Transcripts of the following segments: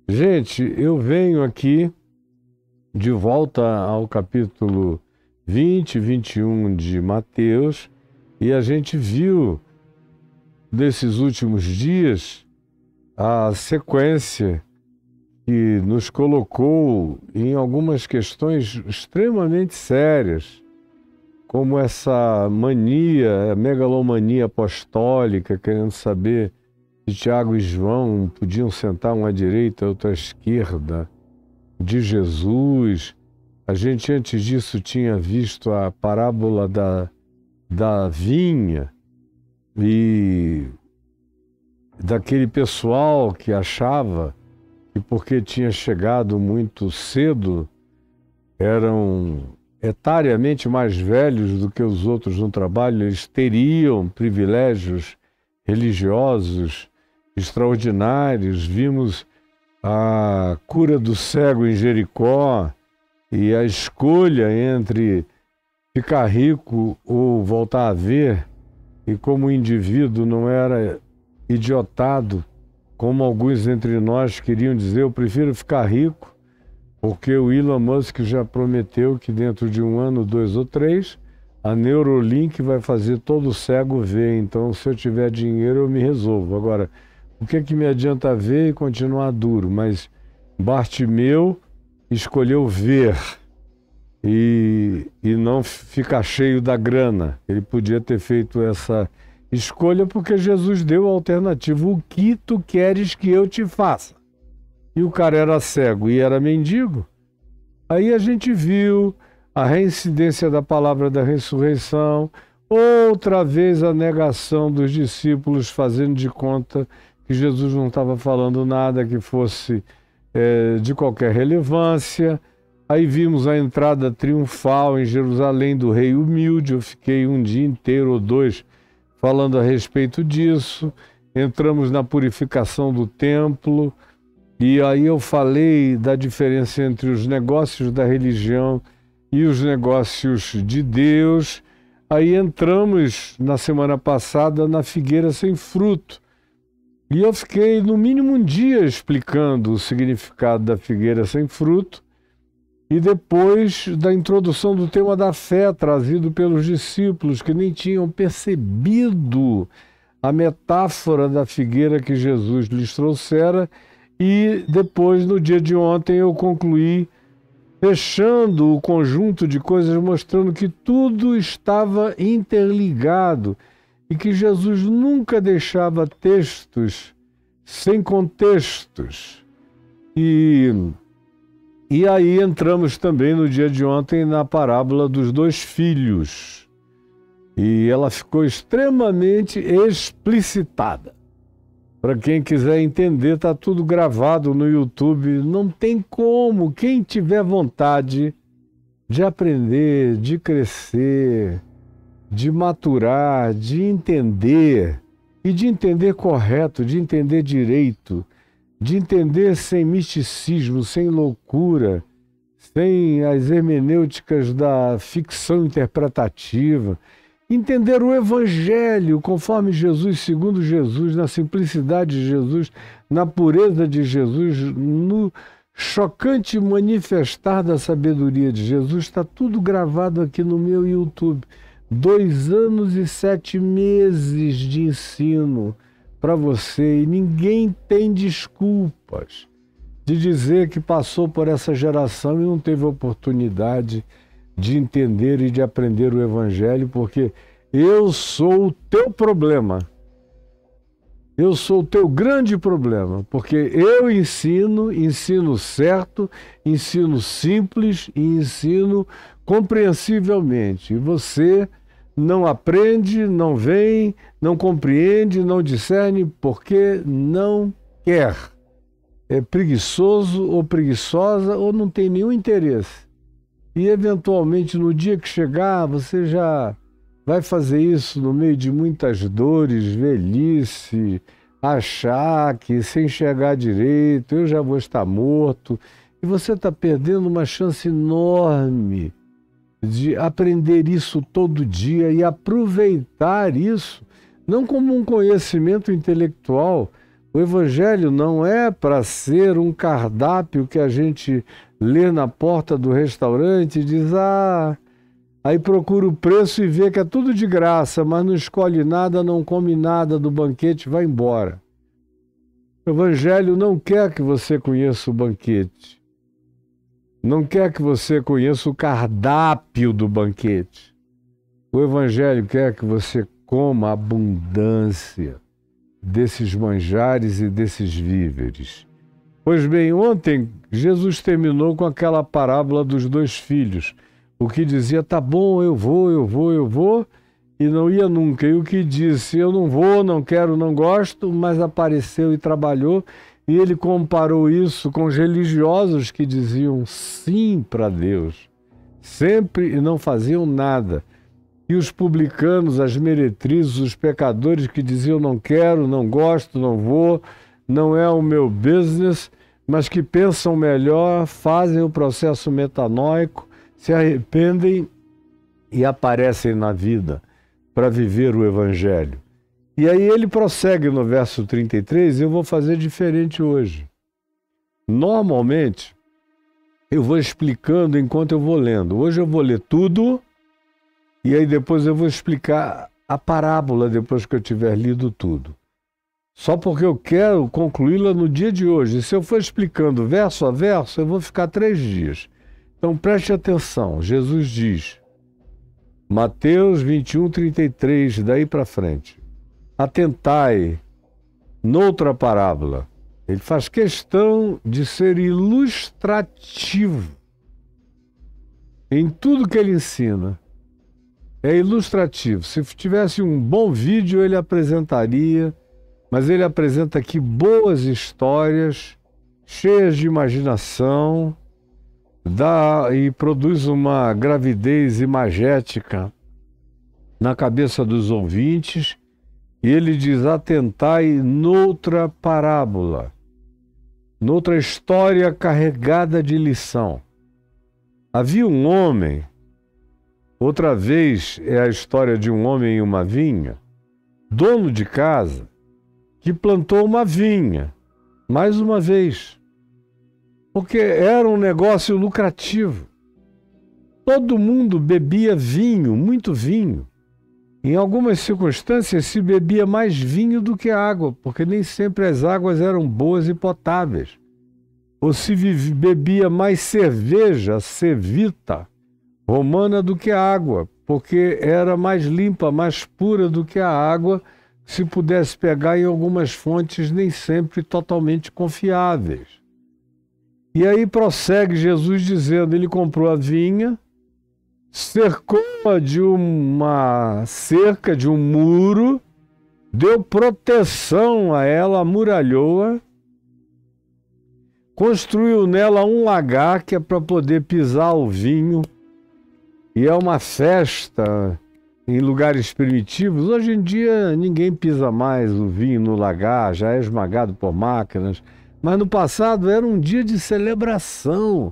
Gente, eu venho aqui de volta ao capítulo 20, 21 de Mateus, e a gente viu nesses últimos dias a sequência que nos colocou em algumas questões extremamente sérias, como essa mania, a megalomania apostólica, querendo saber se Tiago e João podiam sentar um à direita, outro à esquerda de Jesus. A gente antes disso tinha visto a parábola da vinha e daquele pessoal que achava que porque tinha chegado muito cedo eram etariamente mais velhos do que os outros no trabalho, eles teriam privilégios religiosos extraordinários. Vimos a cura do cego em Jericó e a escolha entre ficar rico ou voltar a ver, e como o indivíduo não era idiotado, como alguns entre nós queriam dizer, eu prefiro ficar rico, porque o Elon Musk já prometeu que dentro de 1 ano, 2 ou 3, a Neuralink vai fazer todo cego ver, então se eu tiver dinheiro eu me resolvo. Agora, o que é que me adianta ver e continuar duro? Mas Bartimeu escolheu ver e não ficar cheio da grana. Ele podia ter feito essa escolha porque Jesus deu a alternativa. O que tu queres que eu te faça? E o cara era cego e era mendigo. Aí a gente viu a reincidência da palavra da ressurreição, outra vez a negação dos discípulos fazendo de conta que Jesus não estava falando nada que fosse de qualquer relevância. Aí vimos a entrada triunfal em Jerusalém do rei humilde. Eu fiquei um dia inteiro ou 2 falando a respeito disso. Entramos na purificação do templo, e aí eu falei da diferença entre os negócios da religião e os negócios de Deus. Aí entramos na semana passada na figueira sem fruto. E eu fiquei no mínimo um dia explicando o significado da figueira sem fruto, e depois da introdução do tema da fé trazido pelos discípulos que nem tinham percebido a metáfora da figueira que Jesus lhes trouxera. E depois, no dia de ontem, eu concluí fechando o conjunto de coisas, mostrando que tudo estava interligado e que Jesus nunca deixava textos sem contextos. E aí entramos também no dia de ontem na parábola dos 2 filhos. E ela ficou extremamente explicitada. Para quem quiser entender, está tudo gravado no YouTube. Não tem como. Quem tiver vontade de aprender, de crescer, de maturar, de entender, e de entender correto, de entender direito, de entender sem misticismo, sem loucura, sem as hermenêuticas da ficção interpretativa, entender o Evangelho conforme Jesus, segundo Jesus, na simplicidade de Jesus, na pureza de Jesus, no chocante manifestar da sabedoria de Jesus. Está tudo gravado aqui no meu YouTube. 2 anos e 7 meses de ensino para você, e ninguém tem desculpas de dizer que passou por essa geração e não teve oportunidade de entender e de aprender o Evangelho, porque eu sou o teu problema. Eu sou o teu grande problema, porque eu ensino certo, ensino simples e ensino compreensivelmente. E você não aprende, não vem, não compreende, não discerne, porque não quer. É preguiçoso ou preguiçosa ou não tem nenhum interesse. E, eventualmente, no dia que chegar, você já vai fazer isso no meio de muitas dores, velhice, achaque, sem enxergar direito, eu já vou estar morto. E você está perdendo uma chance enorme de aprender isso todo dia e aproveitar isso, não como um conhecimento intelectual, O Evangelho não é para ser um cardápio que a gente lê na porta do restaurante e diz, aí procura o preço e vê que é tudo de graça, mas não escolhe nada, não come nada do banquete, vai embora. O Evangelho não quer que você conheça o banquete. Não quer que você conheça o cardápio do banquete. O Evangelho quer que você coma a abundância desses manjares e desses víveres. Pois bem, ontem Jesus terminou com aquela parábola dos 2 filhos. O que dizia, tá bom, eu vou, e não ia nunca. E o que disse, eu não vou, não quero, não gosto, mas apareceu e trabalhou. E ele comparou isso com os religiosos que diziam sim para Deus, sempre, e não faziam nada. E os publicanos, as meretrizes, os pecadores que diziam não quero, não gosto, não vou, não é o meu business, mas que pensam melhor, fazem o processo metanóico, se arrependem e aparecem na vida para viver o Evangelho. E aí ele prossegue no verso 33, eu vou fazer diferente hoje. Normalmente, eu vou explicando enquanto eu vou lendo. Hoje eu vou ler tudo, e aí depois eu vou explicar a parábola depois que eu tiver lido tudo. Só porque eu quero concluí-la no dia de hoje. E se eu for explicando verso a verso, eu vou ficar 3 dias. Então preste atenção. Jesus diz, Mateus 21, 33, daí para frente. Atentai, noutra parábola. Ele faz questão de ser ilustrativo em tudo que ele ensina. É ilustrativo. Se tivesse um bom vídeo, ele apresentaria, mas ele apresenta aqui boas histórias, cheias de imaginação, e produz uma gravidez imagética na cabeça dos ouvintes, e ele diz, atentai noutra parábola, noutra história carregada de lição. Havia um homem, outra vez é a história de um homem em uma vinha, dono de casa, que plantou uma vinha, mais uma vez, porque era um negócio lucrativo. Todo mundo bebia vinho, muito vinho. Em algumas circunstâncias se bebia mais vinho do que água, porque nem sempre as águas eram boas e potáveis. Ou se bebia mais cerveja, cevita, romana do que água, porque era mais limpa, mais pura do que a água, se pudesse pegar em algumas fontes nem sempre totalmente confiáveis. E aí prossegue Jesus dizendo, ele comprou a vinha, cercou-a de uma cerca, de um muro, deu proteção a ela, amuralhou-a, construiu nela um lagar que é para poder pisar o vinho, e é uma festa em lugares primitivos. Hoje em dia ninguém pisa mais o vinho no lagar, já é esmagado por máquinas, mas no passado era um dia de celebração.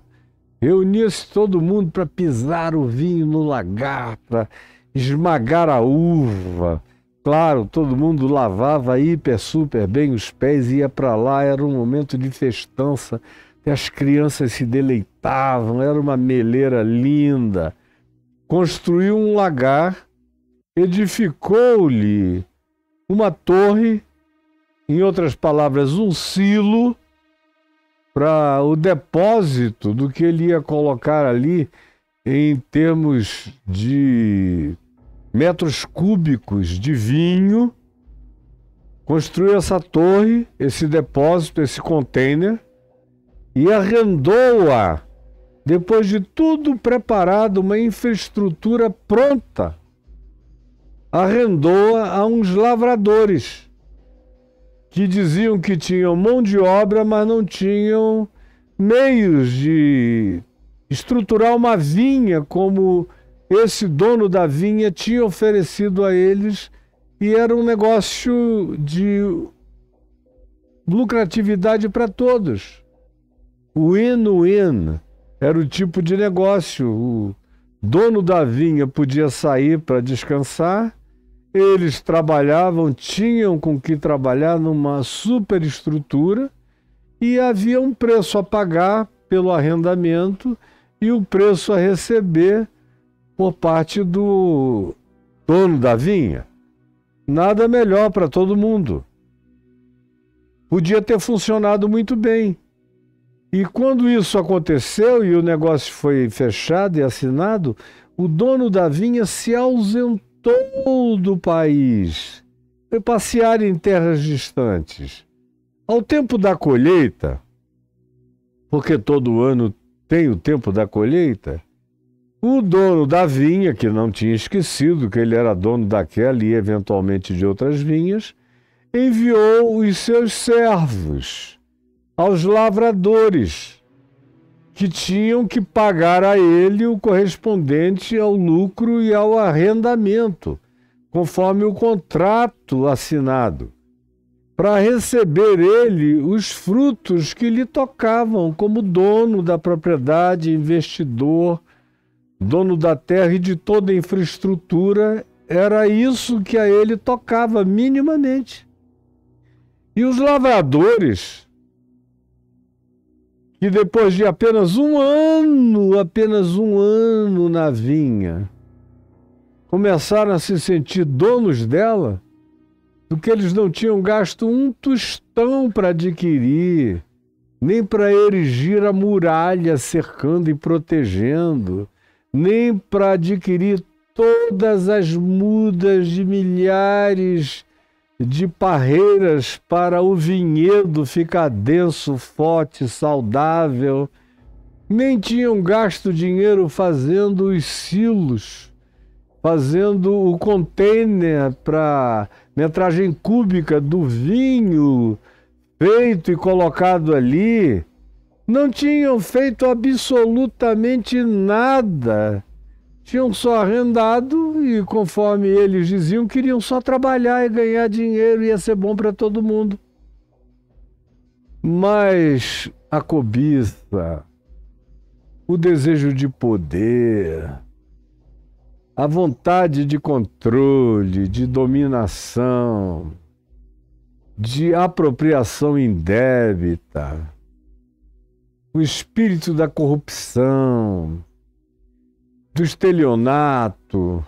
Reunia-se todo mundo para pisar o vinho no lagar, para esmagar a uva. Claro, todo mundo lavava super bem os pés e ia para lá, era um momento de festança, e as crianças se deleitavam, era uma meleira linda. Construiu um lagar, edificou-lhe uma torre, em outras palavras, um silo, para o depósito do que ele ia colocar ali em termos de metros cúbicos de vinho. Construiu essa torre, esse depósito, esse container, e arrendou-a, depois de tudo preparado, uma infraestrutura pronta, arrendou-a a uns lavradores, que diziam que tinham mão de obra, mas não tinham meios de estruturar uma vinha como esse dono da vinha tinha oferecido a eles, e era um negócio de lucratividade para todos. Win-win era o tipo de negócio. O dono da vinha podia sair para descansar eles trabalhavam, tinham com que trabalhar numa superestrutura e havia um preço a pagar pelo arrendamento e o preço a receber por parte do dono da vinha. Nada melhor para todo mundo. Podia ter funcionado muito bem. E quando isso aconteceu e o negócio foi fechado e assinado, o dono da vinha se ausentou do país, foi passear em terras distantes. Ao tempo da colheita, porque todo ano tem o tempo da colheita, o dono da vinha, que não tinha esquecido que ele era dono daquela e eventualmente de outras vinhas, enviou os seus servos aos lavradores, que tinham que pagar a ele o correspondente ao lucro e ao arrendamento, conforme o contrato assinado, para receber ele os frutos que lhe tocavam como dono da propriedade, investidor, dono da terra e de toda a infraestrutura. Era isso que a ele tocava minimamente. E os lavradores, que depois de apenas um ano na vinha, começaram a se sentir donos dela, do que eles não tinham gasto um tostão para adquirir, nem para erigir a muralha cercando e protegendo, nem para adquirir todas as mudas de milhares de parreiras para o vinhedo ficar denso, forte, saudável. Nem tinham gasto dinheiro fazendo os silos, fazendo o container para metragem cúbica do vinho feito e colocado ali. Não tinham feito absolutamente nada. Tinham só arrendado e, conforme eles diziam, queriam só trabalhar e ganhar dinheiro, ia ser bom para todo mundo. Mas a cobiça, o desejo de poder, a vontade de controle, de dominação, de apropriação indébita, o espírito da corrupção, do estelionato,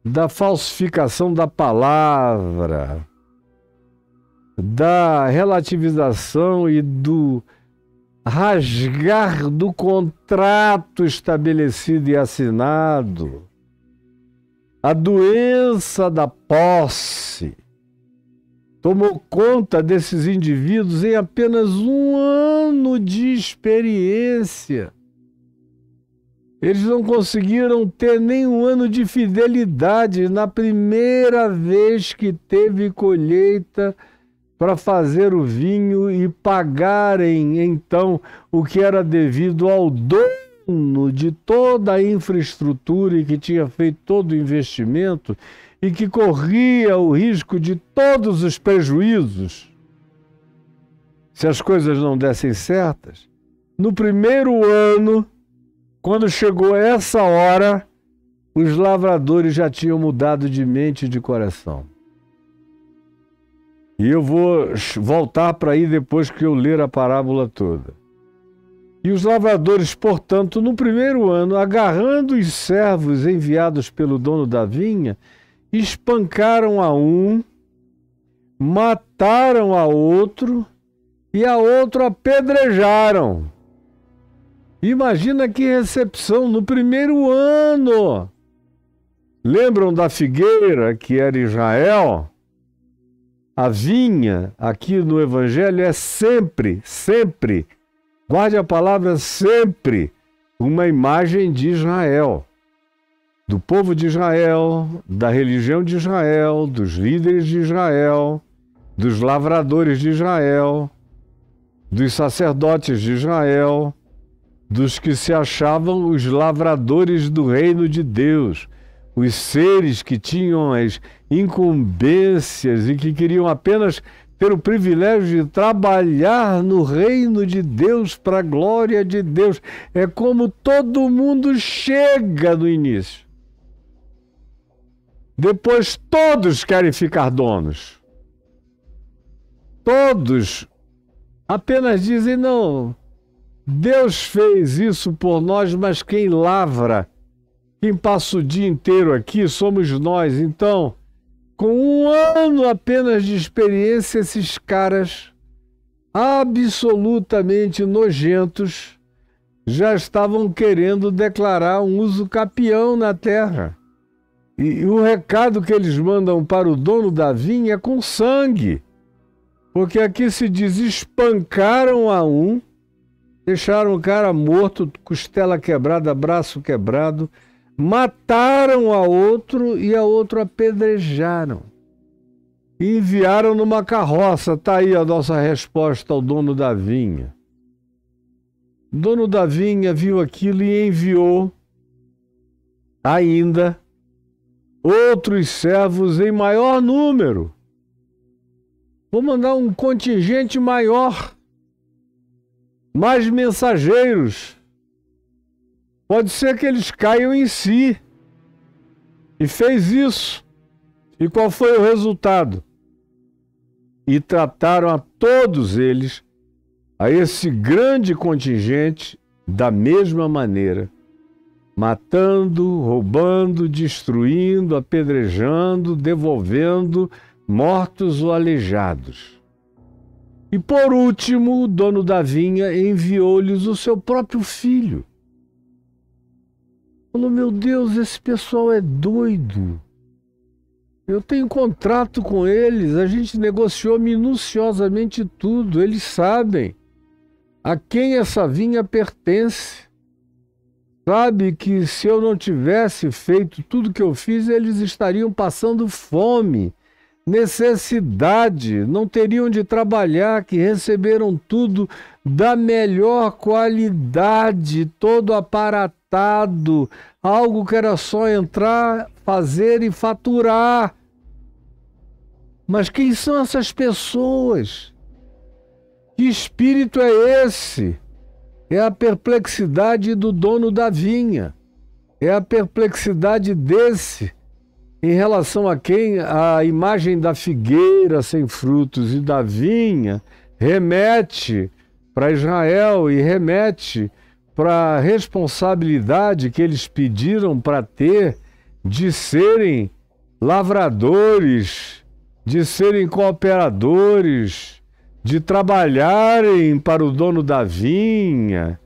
da falsificação da palavra, da relativização e do rasgar do contrato estabelecido e assinado, a doença da posse tomou conta desses indivíduos em apenas um ano de experiência. Eles não conseguiram ter nem um ano de fidelidade na primeira vez que teve colheita para fazer o vinho e pagarem, então, o que era devido ao dono de toda a infraestrutura e que tinha feito todo o investimento e que corria o risco de todos os prejuízos se as coisas não dessem certas. No primeiro ano, quando chegou essa hora, os lavradores já tinham mudado de mente e de coração. E eu vou voltar para aí depois que eu ler a parábola toda. E os lavradores, portanto, no primeiro ano, agarrando os servos enviados pelo dono da vinha, espancaram a um, mataram a outro e a outro apedrejaram. Imagina que recepção no primeiro ano! Lembram da figueira que era Israel? A vinha, aqui no Evangelho, é sempre, guarde a palavra sempre, uma imagem de Israel. Do povo de Israel, da religião de Israel, dos líderes de Israel, dos lavradores de Israel, dos sacerdotes de Israel, dos que se achavam os lavradores do reino de Deus, os seres que tinham as incumbências e que queriam apenas ter o privilégio de trabalhar no reino de Deus para a glória de Deus. É como todo mundo chega no início. Depois todos querem ficar donos. Todos apenas dizem, não, Deus fez isso por nós, mas quem lavra, quem passa o dia inteiro aqui somos nós. Então, com 1 ano apenas de experiência, esses caras absolutamente nojentos já estavam querendo declarar um uso capião na terra. E o recado que eles mandam para o dono da vinha é com sangue. Porque aqui se diz, espancaram a um, deixaram o cara morto, costela quebrada, braço quebrado, mataram a outro e a outro apedrejaram. E enviaram numa carroça. Está aí a nossa resposta ao dono da vinha. O dono da vinha viu aquilo e enviou ainda outros servos em maior número. Vou mandar um contingente maior, mais mensageiros. Pode ser que eles caiam em si. E fez isso. E qual foi o resultado? E trataram a todos eles, a esse grande contingente, da mesma maneira. Matando, roubando, destruindo, apedrejando, devolvendo mortos ou aleijados. E por último, o dono da vinha enviou-lhes o seu próprio filho. Falou, meu Deus, esse pessoal é doido. Eu tenho contrato com eles, a gente negociou minuciosamente tudo, eles sabem a quem essa vinha pertence. Sabe que se eu não tivesse feito tudo que eu fiz, eles estariam passando fome, necessidade, não teriam de trabalhar, que receberam tudo da melhor qualidade, todo aparatado, algo que era só entrar, fazer e faturar. Mas quem são essas pessoas? Que espírito é esse? É a perplexidade do dono da vinha. É a perplexidade desse em relação a quem a imagem da figueira sem frutos e da vinha remete para Israel e remete para a responsabilidade que eles pediram para ter de serem lavradores, de serem cooperadores, de trabalharem para o dono da vinha,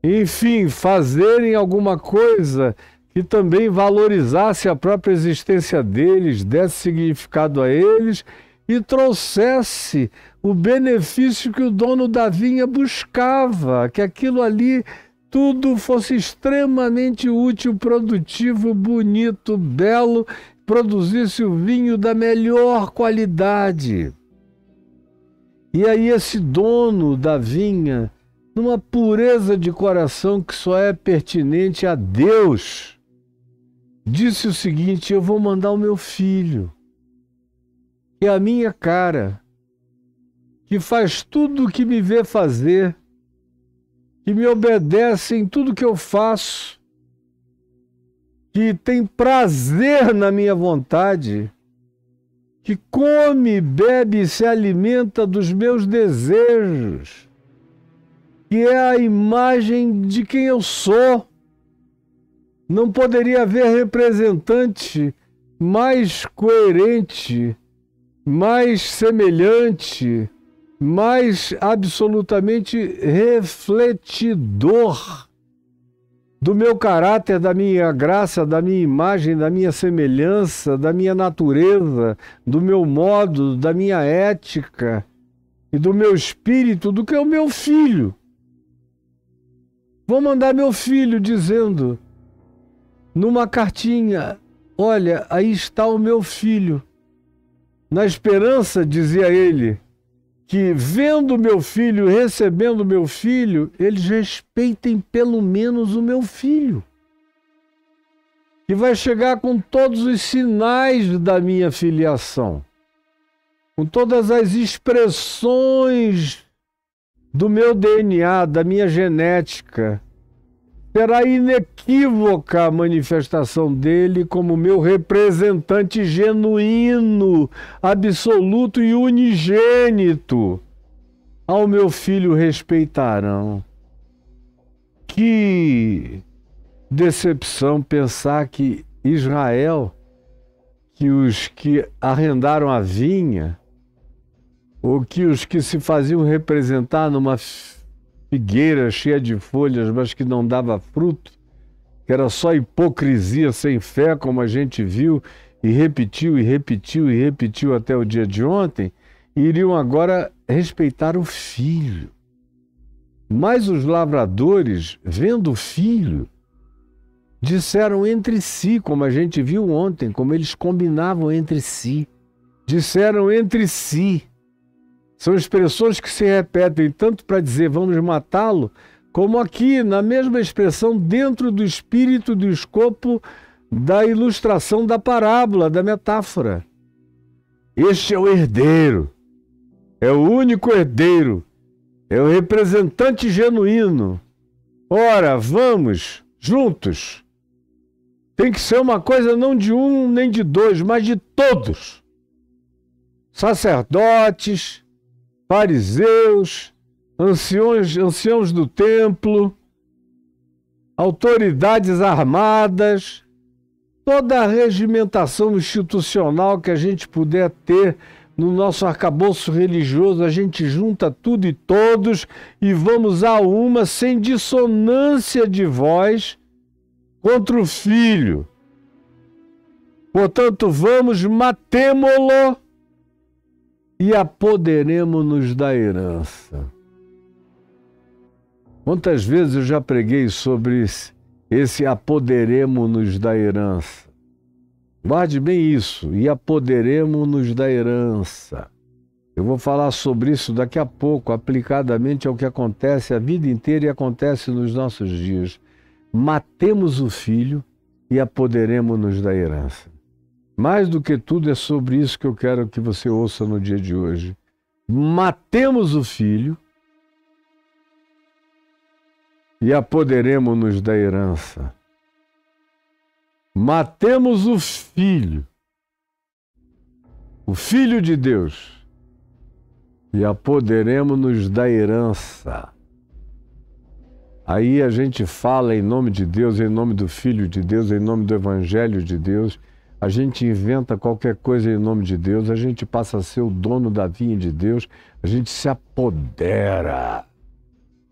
enfim, fazerem alguma coisa que também valorizasse a própria existência deles, desse significado a eles e trouxesse o benefício que o dono da vinha buscava, que aquilo ali tudo fosse extremamente útil, produtivo, bonito, belo, produzisse o vinho da melhor qualidade. E aí esse dono da vinha, numa pureza de coração que só é pertinente a Deus, disse o seguinte: eu vou mandar o meu filho, que é a minha cara, que faz tudo o que me vê fazer, que me obedece em tudo que eu faço, que tem prazer na minha vontade, que come, bebe e se alimenta dos meus desejos, que é a imagem de quem eu sou. Não poderia haver representante mais coerente, mais semelhante, mais absolutamente refletidor do meu caráter, da minha graça, da minha imagem, da minha semelhança, da minha natureza, do meu modo, da minha ética e do meu espírito, do que o meu filho. Vou mandar meu filho dizendo numa cartinha: olha, aí está o meu filho. Na esperança, dizia ele, que vendo meu filho, recebendo meu filho, eles respeitem pelo menos o meu filho, que vai chegar com todos os sinais da minha filiação, com todas as expressões do meu DNA, da minha genética, será inequívoca a manifestação dele como meu representante genuíno, absoluto e unigênito. Ao meu filho respeitarão. Que decepção pensar que Israel, que os que arrendaram a vinha, ou que os que se faziam representar numa figueira cheia de folhas, mas que não dava fruto, que era só hipocrisia sem fé, como a gente viu, e repetiu, e repetiu, e repetiu até o dia de ontem, iriam agora respeitar o filho. Mas os lavradores, vendo o filho, disseram entre si, como a gente viu ontem, como eles combinavam entre si. Disseram entre si. São expressões que se repetem tanto para dizer vamos matá-lo, como aqui, na mesma expressão, dentro do espírito do escopo da ilustração da parábola, da metáfora. Este é o herdeiro. É o único herdeiro. É o representante genuíno. Ora, vamos, juntos. Tem que ser uma coisa não de um nem de dois, mas de todos. Sacerdotes, fariseus, anciãos do templo, autoridades armadas, toda a regimentação institucional que a gente puder ter no nosso arcabouço religioso, a gente junta tudo e todos e vamos a uma sem dissonância de voz contra o filho. Portanto, vamos, matemo-lo e apoderemo-nos da herança. Quantas vezes eu já preguei sobre esse apoderemo-nos da herança? Guarde bem isso, e apoderemo-nos da herança. Eu vou falar sobre isso daqui a pouco, aplicadamente ao que acontece a vida inteira e acontece nos nossos dias. Matemos o filho e apoderemo-nos da herança. Mais do que tudo é sobre isso que eu quero que você ouça no dia de hoje. Matemos o filho e apoderemo-nos da herança. Matemos o filho de Deus, e apoderemo-nos da herança. Aí a gente fala em nome de Deus, em nome do Filho de Deus, em nome do Evangelho de Deus, a gente inventa qualquer coisa em nome de Deus, a gente passa a ser o dono da vinha de Deus, a gente se apodera.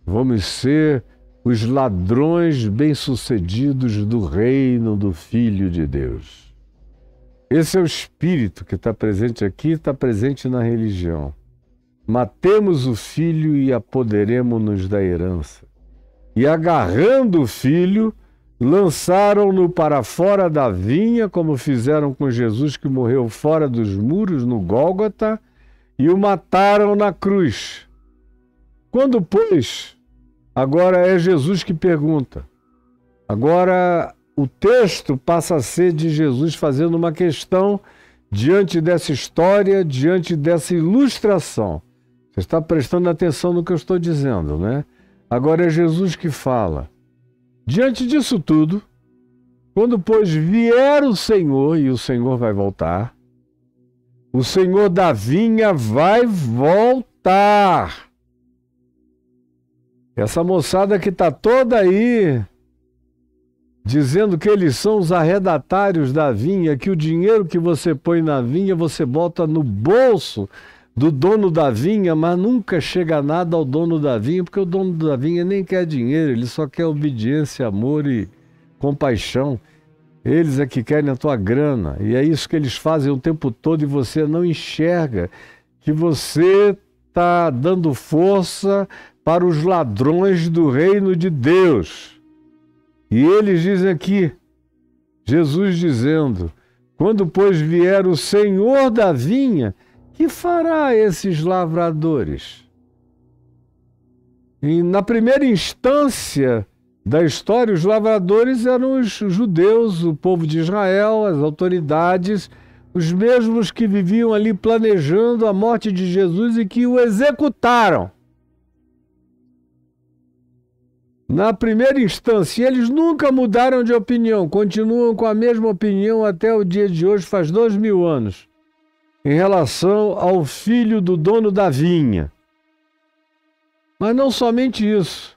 Vamos ser os ladrões bem-sucedidos do reino do Filho de Deus. Esse é o espírito que está presente aqui, está presente na religião. Matemos o filho e apoderemo-nos da herança. E agarrando o filho, lançaram-no para fora da vinha, como fizeram com Jesus que morreu fora dos muros, no Gólgota, e o mataram na cruz. Quando, pois... Agora é Jesus que pergunta. Agora o texto passa a ser de Jesus fazendo uma questão diante dessa história, diante dessa ilustração. Você está prestando atenção no que eu estou dizendo, né? Agora é Jesus que fala. Diante disso tudo, quando, pois, vier o Senhor, e o Senhor vai voltar, o Senhor da vinha vai voltar. Essa moçada que está toda aí dizendo que eles são os arredatários da vinha, que o dinheiro que você põe na vinha você bota no bolso do dono da vinha, mas nunca chega nada ao dono da vinha, porque o dono da vinha nem quer dinheiro, ele só quer obediência, amor e compaixão. Eles é que querem a tua grana, e é isso que eles fazem o tempo todo e você não enxerga que você está dando força para os ladrões do reino de Deus. E eles dizem aqui, Jesus dizendo, quando, pois, vier o Senhor da vinha, que fará a esses lavradores? E na primeira instância da história, os lavradores eram os judeus, o povo de Israel, as autoridades, os mesmos que viviam ali planejando a morte de Jesus e que o executaram. Na primeira instância, eles nunca mudaram de opinião, continuam com a mesma opinião até o dia de hoje, faz 2000 anos, em relação ao filho do dono da vinha. Mas não somente isso.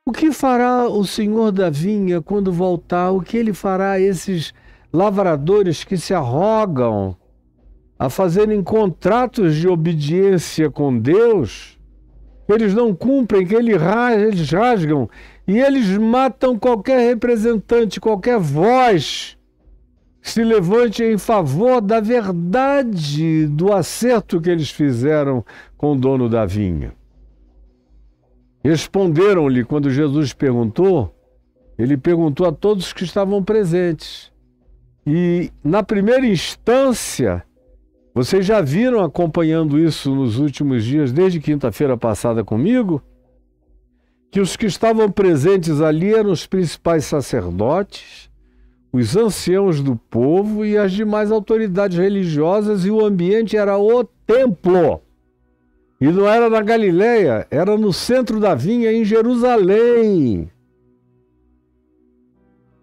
O que fará o senhor da vinha quando voltar? O que ele fará a esses lavradores que se arrogam a fazerem contratos de obediência com Deus, que eles não cumprem, que eles rasgam, e eles matam qualquer representante, qualquer voz que se levante em favor da verdade, do acerto que eles fizeram com o dono da vinha? Responderam-lhe, quando Jesus perguntou, ele perguntou a todos que estavam presentes. E, na primeira instância, vocês já viram acompanhando isso nos últimos dias, desde quinta-feira passada comigo, que os que estavam presentes ali eram os principais sacerdotes, os anciãos do povo e as demais autoridades religiosas, e o ambiente era o templo. E não era na Galileia, era no centro da vinha, em Jerusalém.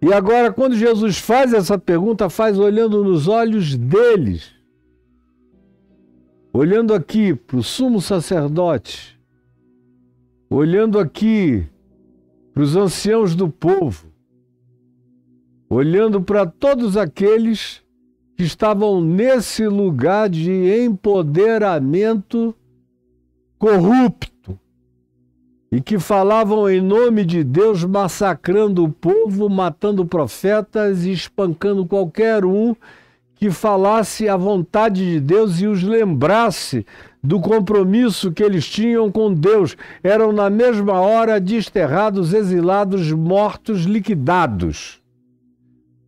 E agora, quando Jesus faz essa pergunta, faz olhando nos olhos deles, olhando aqui para o sumo sacerdote, olhando aqui para os anciãos do povo, olhando para todos aqueles que estavam nesse lugar de empoderamento corrupto e que falavam em nome de Deus, massacrando o povo, matando profetas e espancando qualquer um que falasse a vontade de Deus e os lembrasse do compromisso que eles tinham com Deus. Eram na mesma hora desterrados, exilados, mortos, liquidados.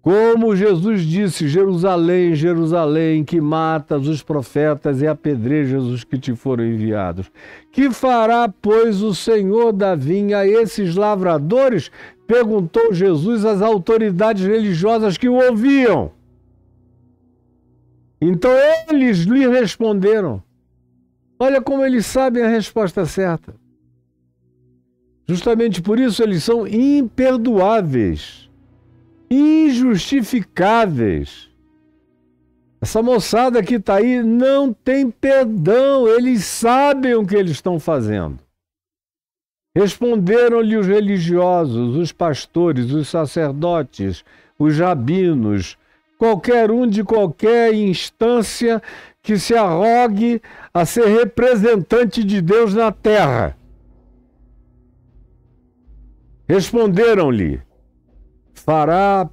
Como Jesus disse: Jerusalém, Jerusalém, que matas os profetas e apedrejas os que te foram enviados. Que fará, pois, o Senhor da vinha a esses lavradores? Perguntou Jesus às autoridades religiosas que o ouviam. Então eles lhe responderam. Olha como eles sabem a resposta certa. Justamente por isso eles são imperdoáveis, injustificáveis. Essa moçada que está aí não tem perdão, eles sabem o que eles estão fazendo. Responderam-lhe os religiosos, os pastores, os sacerdotes, os rabinos, qualquer um de qualquer instância que se arrogue a ser representante de Deus na terra. Responderam-lhe: fará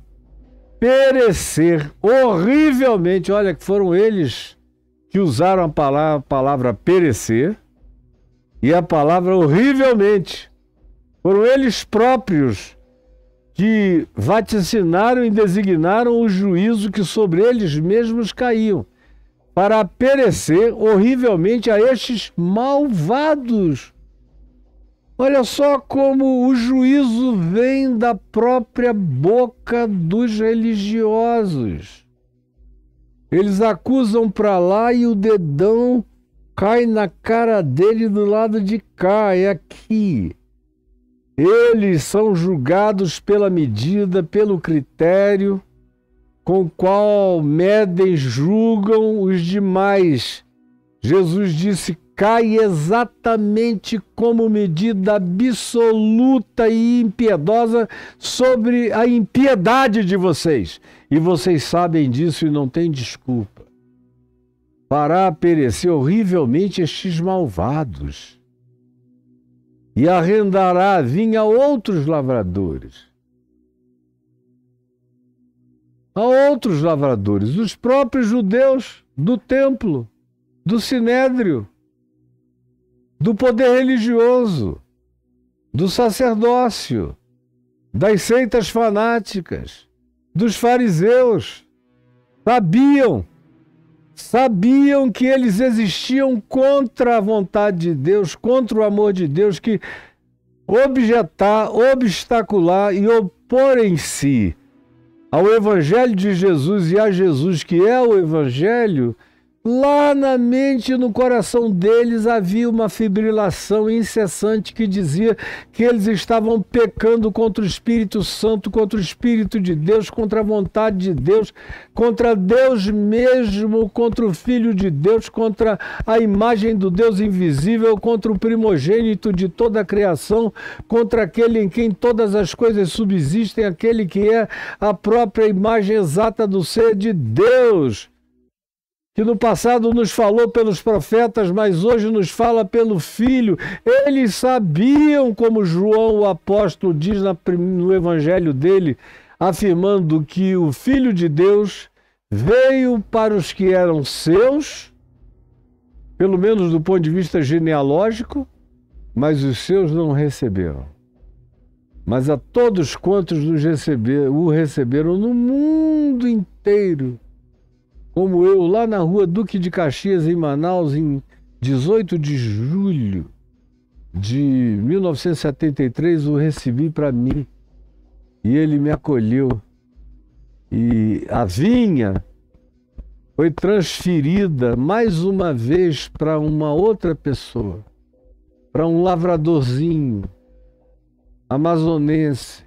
perecer horrivelmente. Olha que foram eles que usaram a palavra perecer e a palavra horrivelmente. Foram eles próprios que vaticinaram e designaram o juízo que sobre eles mesmos caíam, para perecer horrivelmente a estes malvados. Olha só como o juízo vem da própria boca dos religiosos. Eles acusam para lá e o dedão cai na cara dele do lado de cá, é aqui. Eles são julgados pela medida, pelo critério com o qual medem, julgam os demais. Jesus disse: cai exatamente como medida absoluta e impiedosa sobre a impiedade de vocês. E vocês sabem disso e não têm desculpa. Fará perecer horrivelmente estes malvados e arrendará a vinha a outros lavradores. A outros lavradores, os próprios judeus do templo, do sinédrio, do poder religioso, do sacerdócio, das seitas fanáticas, dos fariseus. Sabiam que eles existiam contra a vontade de Deus, contra o amor de Deus, que obstacular e opor em si ao Evangelho de Jesus e a Jesus, que é o Evangelho, Lá na mente e no coração deles havia uma fibrilação incessante que dizia que eles estavam pecando contra o Espírito Santo, contra o Espírito de Deus, contra a vontade de Deus, contra Deus mesmo, contra o Filho de Deus, contra a imagem do Deus invisível, contra o primogênito de toda a criação, contra aquele em quem todas as coisas subsistem, aquele que é a própria imagem exata do ser de Deus, que no passado nos falou pelos profetas, mas hoje nos fala pelo Filho. Eles sabiam, como João, o apóstolo, diz no evangelho dele, afirmando que o Filho de Deus veio para os que eram seus, pelo menos do ponto de vista genealógico, mas os seus não receberam. Mas a todos quantos o receberam no mundo inteiro, como eu, lá na rua Duque de Caxias, em Manaus, em 18 de julho de 1973, o recebi para mim. E ele me acolheu. E a vinha foi transferida mais uma vez para uma outra pessoa, para um lavradorzinho amazonense,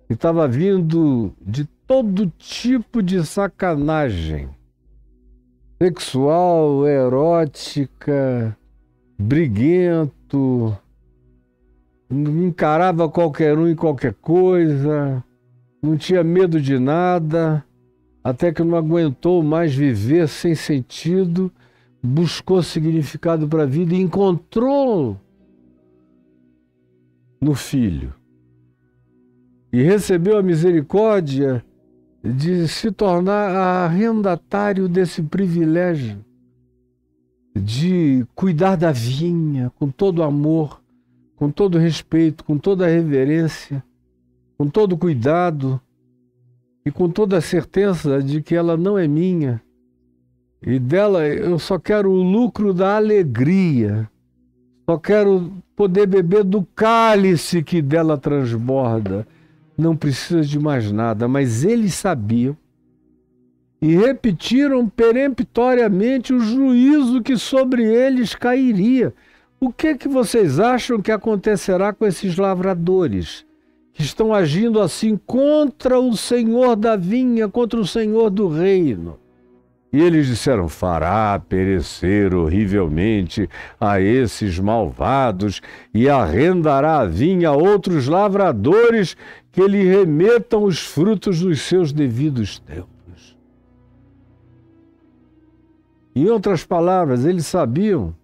que estava vindo de todo tipo de sacanagem sexual, erótica, briguento, encarava qualquer um e qualquer coisa, não tinha medo de nada, até que não aguentou mais viver sem sentido, buscou significado para a vida e encontrou no Filho. E recebeu a misericórdia de se tornar arrendatário desse privilégio de cuidar da vinha com todo amor, com todo respeito, com toda reverência, com todo cuidado e com toda a certeza de que ela não é minha. E dela eu só quero o lucro da alegria, só quero poder beber do cálice que dela transborda. Não precisa de mais nada, mas eles sabiam e repetiram peremptoriamente o juízo que sobre eles cairia. O que vocês acham que acontecerá com esses lavradores que estão agindo assim contra o Senhor da vinha, contra o Senhor do reino? E eles disseram: fará perecer horrivelmente a esses malvados e arrendará a vinha a outros lavradores que lhe remetam os frutos dos seus devidos tempos. Em outras palavras, eles sabiam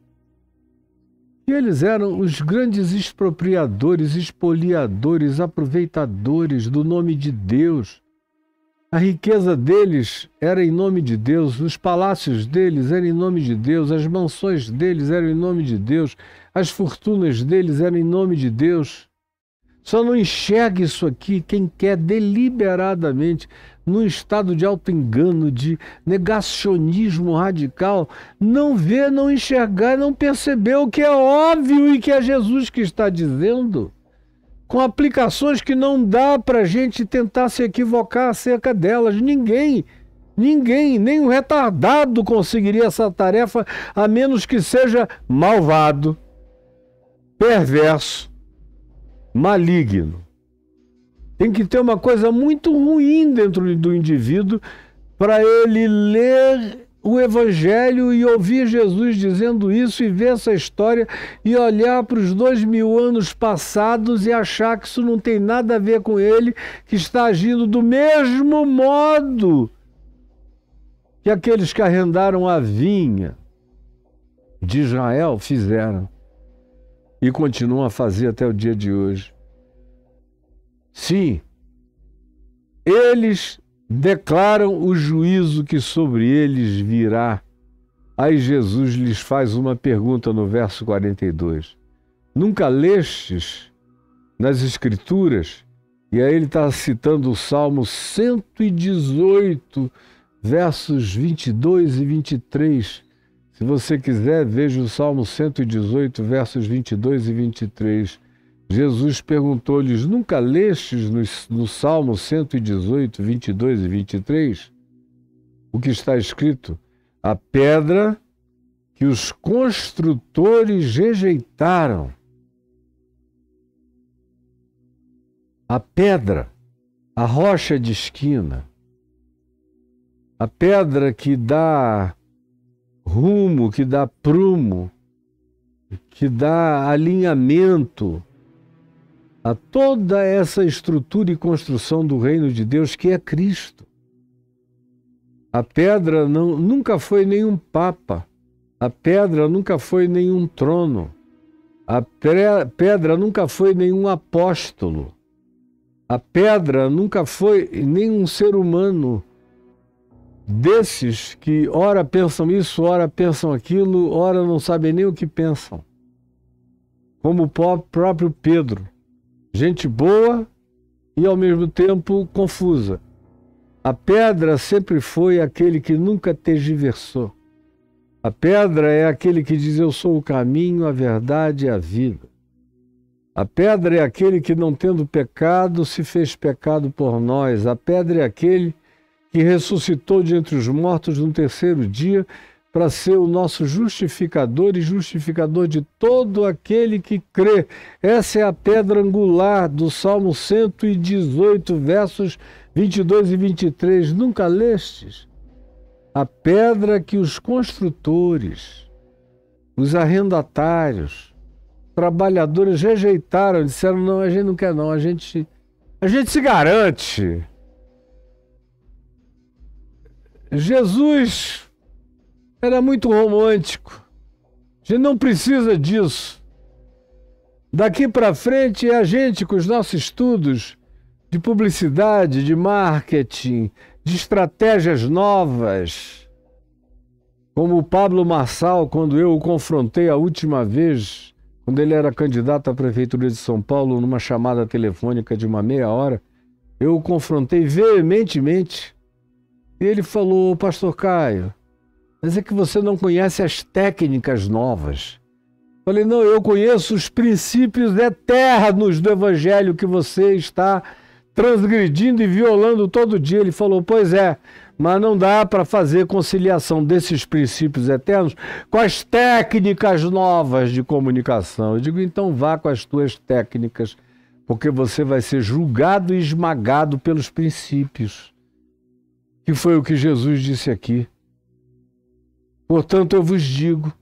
que eles eram os grandes expropriadores, espoliadores, aproveitadores do nome de Deus. A riqueza deles era em nome de Deus, os palácios deles eram em nome de Deus, as mansões deles eram em nome de Deus, as fortunas deles eram em nome de Deus. Só não enxerga isso aqui quem quer deliberadamente, num estado de auto-engano, de negacionismo radical, não ver, não enxergar, não perceber o que é óbvio e que é Jesus que está dizendo, com aplicações que não dá para a gente tentar se equivocar acerca delas. Ninguém, nem um retardado conseguiria essa tarefa, a menos que seja malvado, perverso, maligno. Tem que ter uma coisa muito ruim dentro do indivíduo para ele ler o Evangelho e ouvir Jesus dizendo isso e ver essa história e olhar para os 2000 anos passados e achar que isso não tem nada a ver com ele, que está agindo do mesmo modo que aqueles que arrendaram a vinha de Israel fizeram e continuam a fazer até o dia de hoje. Sim, eles declaram o juízo que sobre eles virá. Aí Jesus lhes faz uma pergunta no verso 42. Nunca lestes nas Escrituras? E aí ele está citando o Salmo 118, versos 22 e 23. Se você quiser, veja o Salmo 118, versos 22 e 23. Jesus perguntou-lhes: nunca lestes no Salmo 118, 22 e 23? O que está escrito: A pedra que os construtores rejeitaram. A pedra, a rocha de esquina, a pedra que dá rumo, que dá prumo, que dá alinhamento a toda essa estrutura e construção do reino de Deus, que é Cristo. A pedra nunca foi nenhum papa, a pedra nunca foi nenhum trono, a pedra nunca foi nenhum apóstolo, a pedra nunca foi nenhum ser humano desses que ora pensam isso, ora pensam aquilo, ora não sabem nem o que pensam. Como o próprio Pedro, gente boa e ao mesmo tempo confusa. A pedra sempre foi aquele que nunca tergiversou. A pedra é aquele que diz: eu sou o caminho, a verdade e a vida. A pedra é aquele que, não tendo pecado, se fez pecado por nós. A pedra é aquele que ressuscitou de entre os mortos no terceiro dia para ser o nosso justificador e justificador de todo aquele que crê. Essa é a pedra angular do Salmo 118, versos 22 e 23. Nunca lestes? A pedra que os construtores, os arrendatários, trabalhadores rejeitaram, disseram: não, a gente não quer não, a gente se garante. Jesus era muito romântico. A gente não precisa disso. Daqui para frente é a gente, com os nossos estudos de publicidade, de marketing, de estratégias novas. Como o Pablo Marçal, quando eu o confrontei a última vez, quando ele era candidato à Prefeitura de São Paulo, numa chamada telefônica de uma meia hora, eu o confrontei veementemente. E ele falou: pastor Caio, mas é que você não conhece as técnicas novas. Falei: não, eu conheço os princípios eternos do Evangelho que você está transgredindo e violando todo dia. Ele falou: pois é, mas não dá para fazer conciliação desses princípios eternos com as técnicas novas de comunicação. Eu digo: então vá com as tuas técnicas, porque você vai ser julgado e esmagado pelos princípios. Que foi o que Jesus disse aqui. Portanto, eu vos digo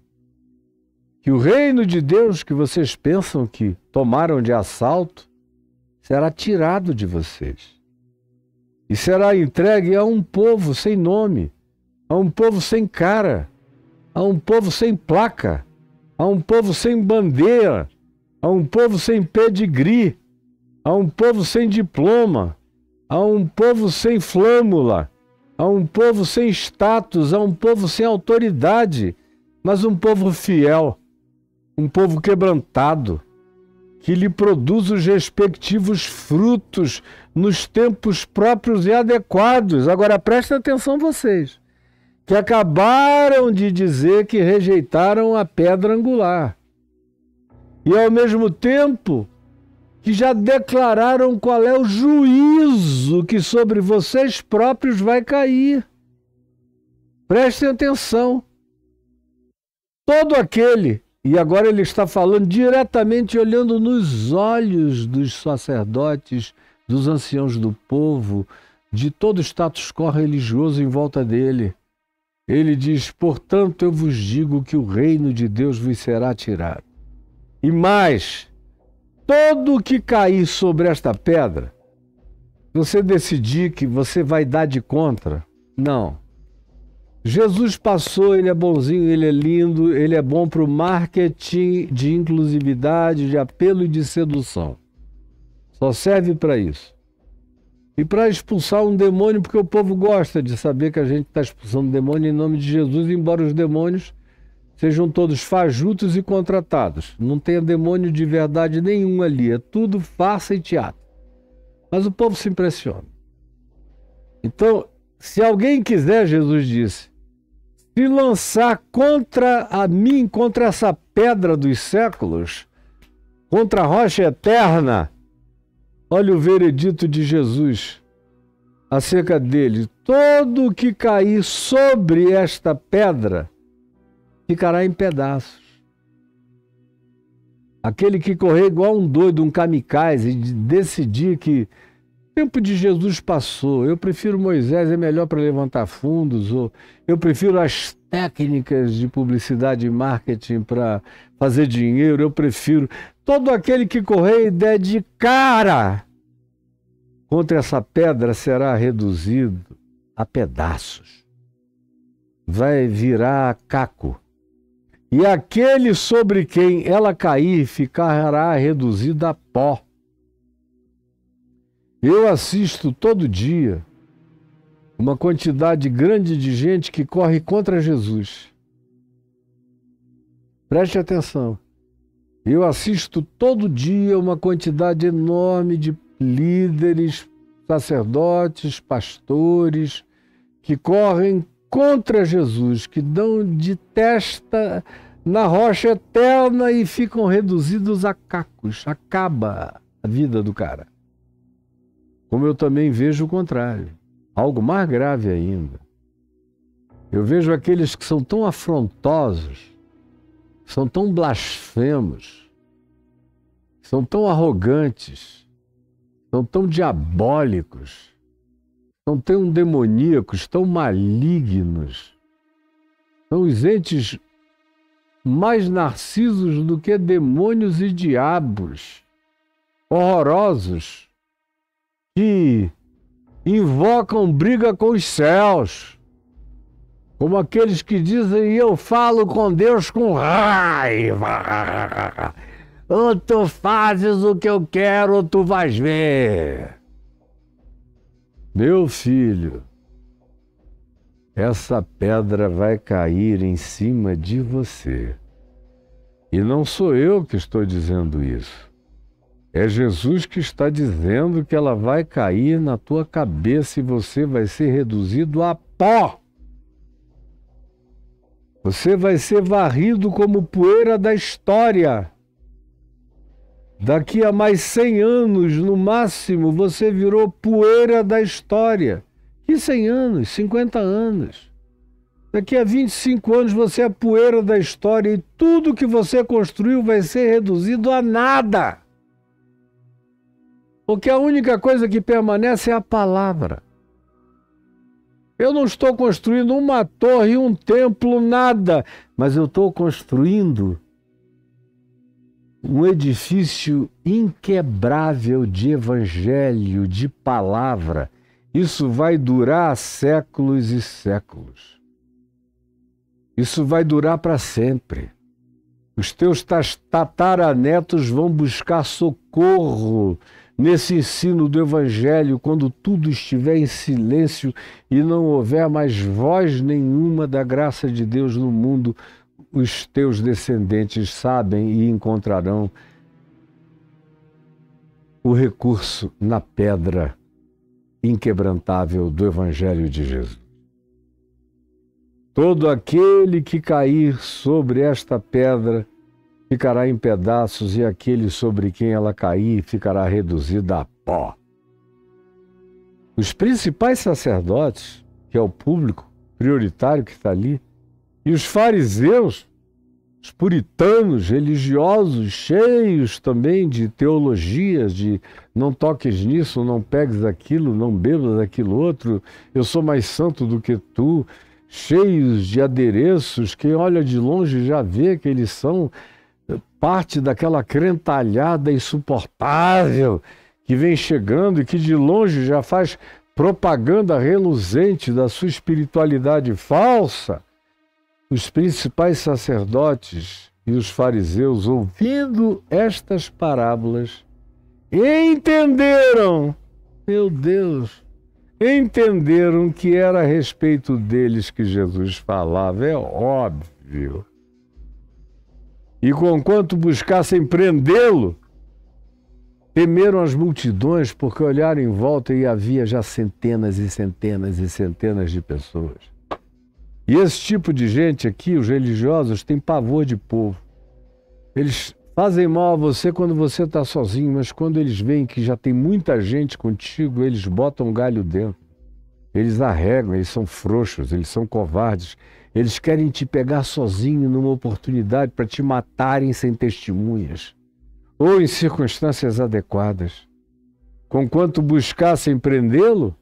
que o reino de Deus que vocês pensam que tomaram de assalto será tirado de vocês e será entregue a um povo sem nome, a um povo sem cara, a um povo sem placa, a um povo sem bandeira, a um povo sem pedigree, a um povo sem diploma, a um povo sem flâmula, a um povo sem status, a um povo sem autoridade, mas um povo fiel, um povo quebrantado, que lhe produz os respectivos frutos nos tempos próprios e adequados. Agora prestem atenção vocês, que acabaram de dizer que rejeitaram a pedra angular. E ao mesmo tempo que já declararam qual é o juízo que sobre vocês próprios vai cair. Prestem atenção. Todo aquele, e agora ele está falando diretamente olhando nos olhos dos sacerdotes, dos anciãos do povo, de todo o status quo religioso em volta dele. Ele diz: portanto, eu vos digo que o reino de Deus vos será tirado. E mais, todo que cair sobre esta pedra, você decidir que você vai dar de contra, não. Jesus passou, ele é bonzinho, ele é lindo, ele é bom para o marketing de inclusividade, de apelo e de sedução. Só serve para isso. E para expulsar um demônio, porque o povo gosta de saber que a gente está expulsando demônio em nome de Jesus, embora os demônios sejam todos fajutos e contratados. Não tem demônio de verdade nenhum ali, é tudo farsa e teatro. Mas o povo se impressiona. Então, se alguém quiser, Jesus disse, se lançar contra a mim, contra essa pedra dos séculos, contra a rocha eterna, olha o veredito de Jesus. acerca dele: todo que cair sobre esta pedra ficará em pedaços. Aquele que correr igual um doido, um kamikaze, e decidir que o tempo de Jesus passou, eu prefiro Moisés, é melhor para levantar fundos, ou eu prefiro as técnicas de publicidade e marketing para fazer dinheiro, eu prefiro... Todo aquele que correr e der de cara contra essa pedra será reduzido a pedaços. Vai virar caco. E aquele sobre quem ela cair ficará reduzido a pó. Eu assisto todo dia uma quantidade grande de gente que corre contra Jesus. Preste atenção. Eu assisto todo dia uma quantidade enorme de líderes, sacerdotes, pastores, que correm contra Jesus, que dão de testa na rocha eterna e ficam reduzidos a cacos. Acaba a vida do cara. Como eu também vejo o contrário. Algo mais grave ainda. Eu vejo aqueles que são tão afrontosos, são tão blasfemos, são tão arrogantes, são tão diabólicos, são tão demoníacos, tão malignos, são os entes mais narcisos do que demônios e diabos, horrorosos, que invocam briga com os céus, como aqueles que dizem: eu falo com Deus com raiva, ou tu fazes o que eu quero ou tu vais ver. Meu filho, essa pedra vai cair em cima de você. E não sou eu que estou dizendo isso. É Jesus que está dizendo que ela vai cair na tua cabeça e você vai ser reduzido a pó. Você vai ser varrido como poeira da história. Daqui a mais 100 anos, no máximo, você virou poeira da história. Que 100 anos? 50 anos. Daqui a 25 anos você é poeira da história e tudo que você construiu vai ser reduzido a nada. Porque a única coisa que permanece é a palavra. Eu não estou construindo uma torre, um templo, nada, mas eu estou construindo um edifício inquebrável de evangelho, de palavra. Isso vai durar séculos e séculos. Isso vai durar para sempre. Os teus tataranetos vão buscar socorro nesse ensino do Evangelho, quando tudo estiver em silêncio e não houver mais voz nenhuma da graça de Deus no mundo, os teus descendentes sabem e encontrarão o recurso na pedra inquebrantável do Evangelho de Jesus. Todo aquele que cair sobre esta pedra ficará em pedaços, e aquele sobre quem ela cair ficará reduzido a pó. Os principais sacerdotes, que é o público prioritário que está ali, e os fariseus, os puritanos, religiosos, cheios também de teologias, de não toques nisso, não pegues aquilo, não bebas aquilo outro, eu sou mais santo do que tu, cheios de adereços, quem olha de longe já vê que eles são parte daquela crentalhada insuportável que vem chegando e que de longe já faz propaganda reluzente da sua espiritualidade falsa. Os principais sacerdotes e os fariseus, ouvindo estas parábolas, entenderam, meu Deus, entenderam que era a respeito deles que Jesus falava, é óbvio. E conquanto buscassem prendê-lo, temeram as multidões, porque olharam em volta e havia já centenas e centenas e centenas de pessoas. E esse tipo de gente aqui, os religiosos, tem pavor de povo. Eles fazem mal a você quando você está sozinho, mas quando eles veem que já tem muita gente contigo, eles botam um galho dentro. Eles arregam, eles são frouxos, eles são covardes. Eles querem te pegar sozinho numa oportunidade para te matarem sem testemunhas ou em circunstâncias adequadas. Conquanto buscassem prendê-lo,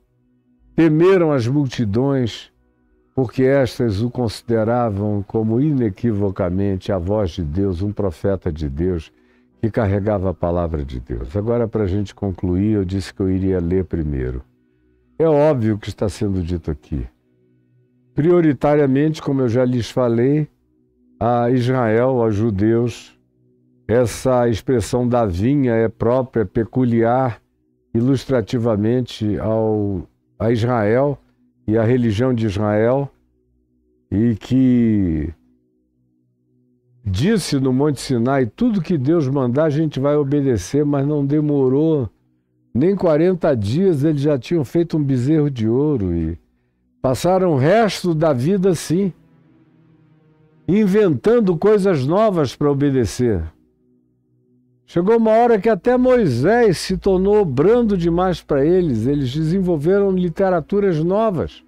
temeram as multidões, porque estas o consideravam como inequivocamente a voz de Deus, um profeta de Deus, que carregava a palavra de Deus. Agora, para a gente concluir, eu disse que eu iria ler primeiro. É óbvio o que está sendo dito aqui. Prioritariamente, como eu já lhes falei, a Israel, aos judeus, essa expressão da vinha é própria, peculiar, ilustrativamente a Israel e a religião de Israel, e que disse no Monte Sinai, tudo que Deus mandar a gente vai obedecer, mas não demorou nem 40 dias, eles já tinham feito um bezerro de ouro e passaram o resto da vida assim, inventando coisas novas para obedecer. Chegou uma hora que até Moisés se tornou brando demais para eles. Eles desenvolveram literaturas novas,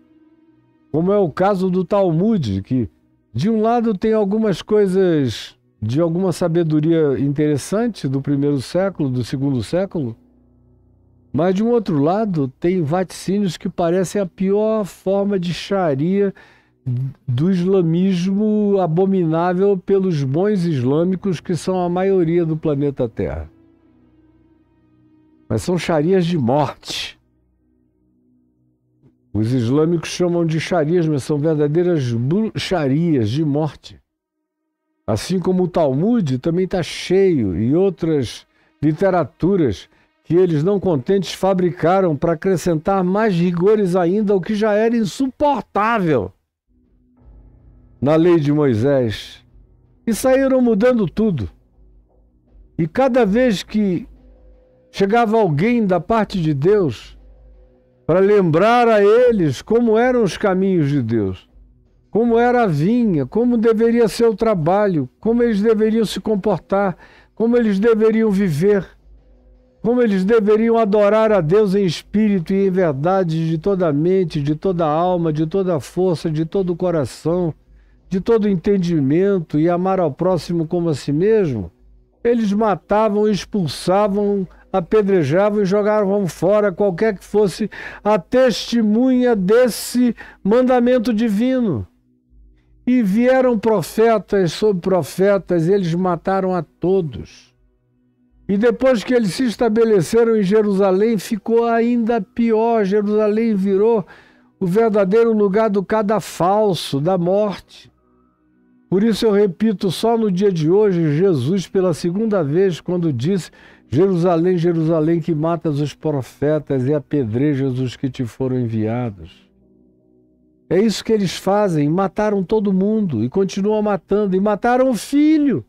como é o caso do Talmud, que de um lado tem algumas coisas de alguma sabedoria interessante do primeiro século, do segundo século, mas de um outro lado tem vaticínios que parecem a pior forma de sharia do islamismo abominável pelos bons islâmicos que são a maioria do planeta Terra. Mas são sharias de morte. Os islâmicos chamam de sharias, mas são verdadeiras sharias de morte. Assim como o Talmud também está cheio e outras literaturas que eles, não contentes, fabricaram para acrescentar mais rigores ainda ao que já era insuportável na lei de Moisés, e saíram mudando tudo. E cada vez que chegava alguém da parte de Deus para lembrar a eles como eram os caminhos de Deus, como era a vinha, como deveria ser o trabalho, como eles deveriam se comportar, como eles deveriam viver, como eles deveriam adorar a Deus em espírito e em verdade, de toda a mente, de toda a alma, de toda a força, de todo o coração, de todo o entendimento, e amar ao próximo como a si mesmo, eles matavam, expulsavam, apedrejavam e jogavam fora qualquer que fosse a testemunha desse mandamento divino. E vieram profetas sobre profetas, eles mataram a todos. E depois que eles se estabeleceram em Jerusalém, ficou ainda pior. Jerusalém virou o verdadeiro lugar do cadafalso, da morte. Por isso eu repito, só no dia de hoje, Jesus, pela segunda vez, quando disse: Jerusalém, Jerusalém, que matas os profetas e apedrejas os que te foram enviados. É isso que eles fazem, mataram todo mundo e continuam matando, e mataram o filho.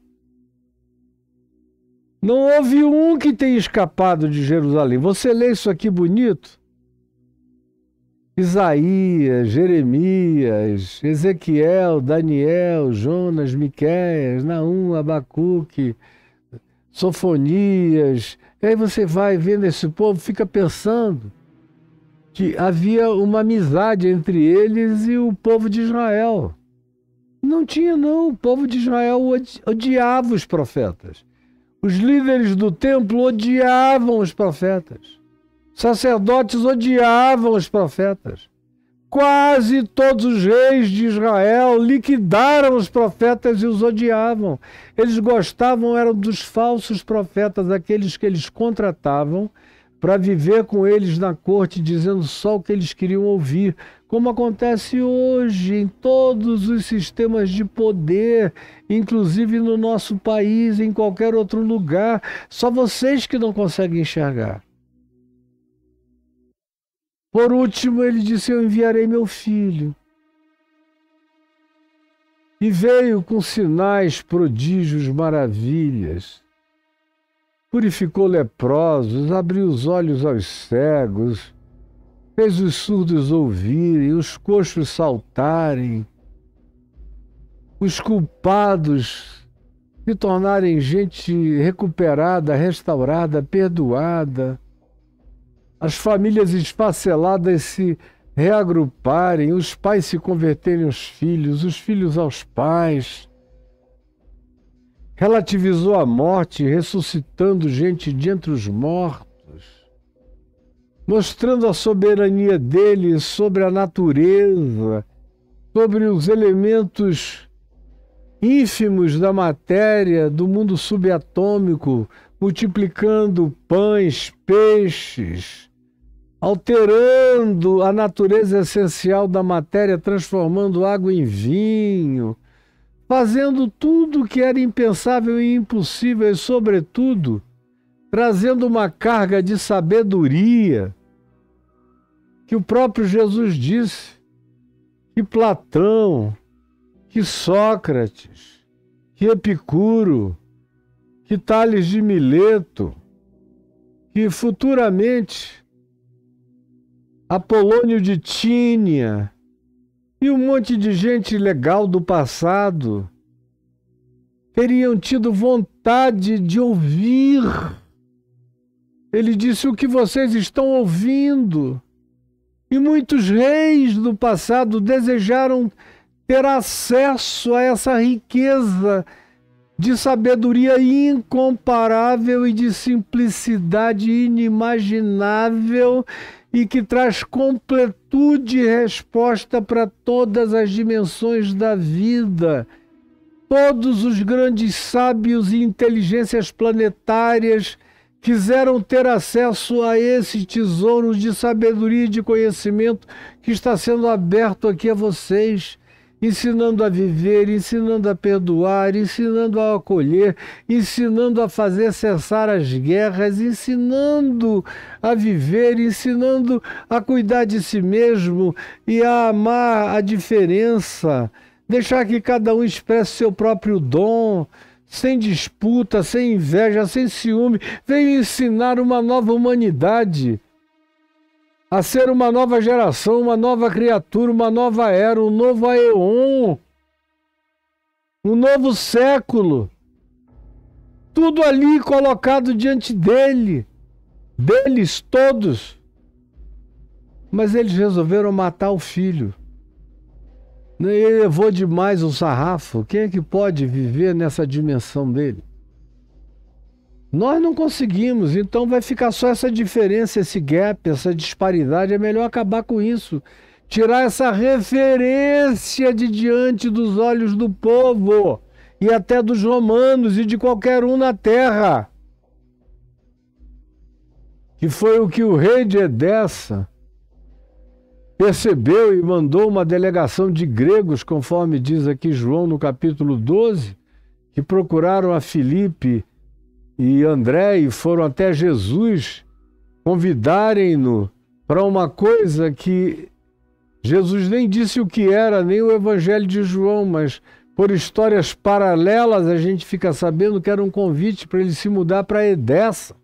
Não houve um que tenha escapado de Jerusalém. Você lê isso aqui bonito? Isaías, Jeremias, Ezequiel, Daniel, Jonas, Miqueias, Naum, Abacuque, Sofonias. E aí você vai vendo esse povo, fica pensando que havia uma amizade entre eles e o povo de Israel. Não tinha, não. O povo de Israel odiava os profetas. Os líderes do templo odiavam os profetas. Sacerdotes odiavam os profetas. Quase todos os reis de Israel liquidaram os profetas e os odiavam. Eles gostavam, eram dos falsos profetas, aqueles que eles contratavam para viver com eles na corte, dizendo só o que eles queriam ouvir, como acontece hoje em todos os sistemas de poder, inclusive no nosso país, em qualquer outro lugar. Só vocês que não conseguem enxergar. Por último, ele disse: eu enviarei meu filho. E veio com sinais, prodígios, maravilhas. Purificou leprosos, abriu os olhos aos cegos, fez os surdos ouvirem, os coxos saltarem, os culpados se tornarem gente recuperada, restaurada, perdoada, as famílias esfaceladas se reagruparem, os pais se converterem aos filhos, os filhos aos pais. Relativizou a morte, ressuscitando gente de entre os mortos, mostrando a soberania dele sobre a natureza, sobre os elementos ínfimos da matéria, do mundo subatômico, multiplicando pães, peixes, alterando a natureza essencial da matéria, transformando água em vinho, fazendo tudo que era impensável e impossível e, sobretudo, trazendo uma carga de sabedoria que o próprio Jesus disse, que Platão, que Sócrates, que Epicuro, que Tales de Mileto, que futuramente Apolônio de Tínia e um monte de gente legal do passado teriam tido vontade de ouvir. Ele disse: o que vocês estão ouvindo? E muitos reis do passado desejaram ter acesso a essa riqueza de sabedoria incomparável e de simplicidade inimaginável e que traz completude e resposta para todas as dimensões da vida. Todos os grandes sábios e inteligências planetárias quiseram ter acesso a esse tesouro de sabedoria e de conhecimento que está sendo aberto aqui a vocês, ensinando a viver, ensinando a perdoar, ensinando a acolher, ensinando a fazer cessar as guerras, ensinando a viver, ensinando a cuidar de si mesmo e a amar a diferença, deixar que cada um expresse seu próprio dom, sem disputa, sem inveja, sem ciúme. Veio ensinar uma nova humanidade a ser uma nova geração, uma nova criatura, uma nova era, um novo aeon, um novo século. Tudo ali colocado diante dele, deles todos. Mas eles resolveram matar o filho. Ele levou demais o sarrafo. Quem é que pode viver nessa dimensão dele? Nós não conseguimos, então vai ficar só essa diferença, esse gap, essa disparidade. É melhor acabar com isso. Tirar essa referência de diante dos olhos do povo e até dos romanos e de qualquer um na terra. Que foi o que o rei de Edessa percebeu e mandou uma delegação de gregos, conforme diz aqui João no capítulo 12, que procuraram a Filipe e André e foram até Jesus convidarem-no para uma coisa que Jesus nem disse o que era, nem o Evangelho de João, mas por histórias paralelas a gente fica sabendo que era um convite para ele se mudar para Edessa.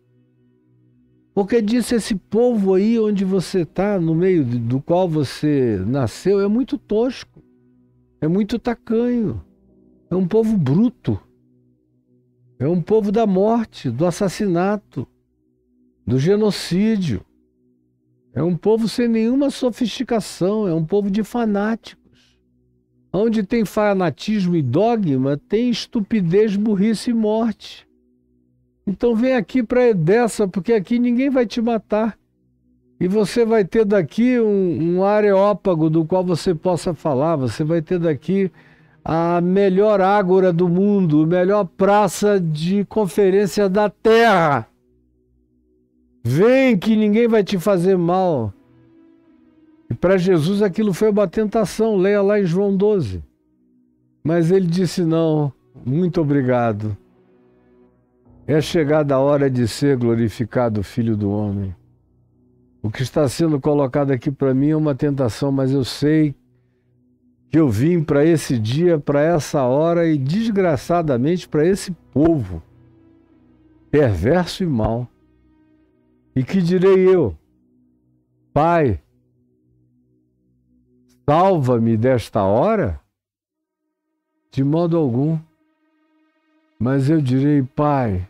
Porque disse: esse povo aí onde você está, no meio do qual você nasceu, é muito tosco, é muito tacanho, é um povo bruto, é um povo da morte, do assassinato, do genocídio, é um povo sem nenhuma sofisticação, é um povo de fanáticos. Onde tem fanatismo e dogma, tem estupidez, burrice e morte. Então vem aqui para Edessa, porque aqui ninguém vai te matar. E você vai ter daqui um areópago do qual você possa falar. Você vai ter daqui a melhor ágora do mundo, a melhor praça de conferência da terra. Vem que ninguém vai te fazer mal. E para Jesus aquilo foi uma tentação. Leia lá em João 12. Mas ele disse: não, muito obrigado. É chegada a hora de ser glorificado o Filho do Homem. O que está sendo colocado aqui para mim é uma tentação, mas eu sei que eu vim para esse dia, para essa hora e desgraçadamente para esse povo perverso e mau. E que direi eu? Pai, salva-me desta hora? De modo algum. Mas eu direi: Pai,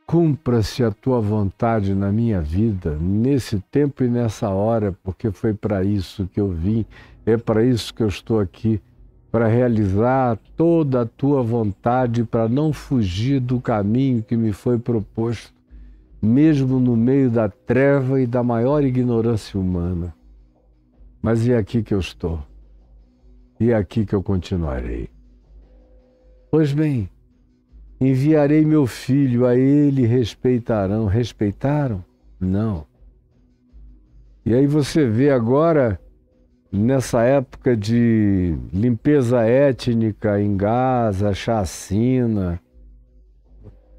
cumpra-se a tua vontade na minha vida, nesse tempo e nessa hora, porque foi para isso que eu vim, é para isso que eu estou aqui, para realizar toda a tua vontade, para não fugir do caminho que me foi proposto, mesmo no meio da treva e da maior ignorância humana. Mas é aqui que eu estou, e é aqui que eu continuarei. Pois bem, enviarei meu filho, a ele respeitarão. Respeitaram? Não. E aí você vê agora, nessa época de limpeza étnica em Gaza, chacina,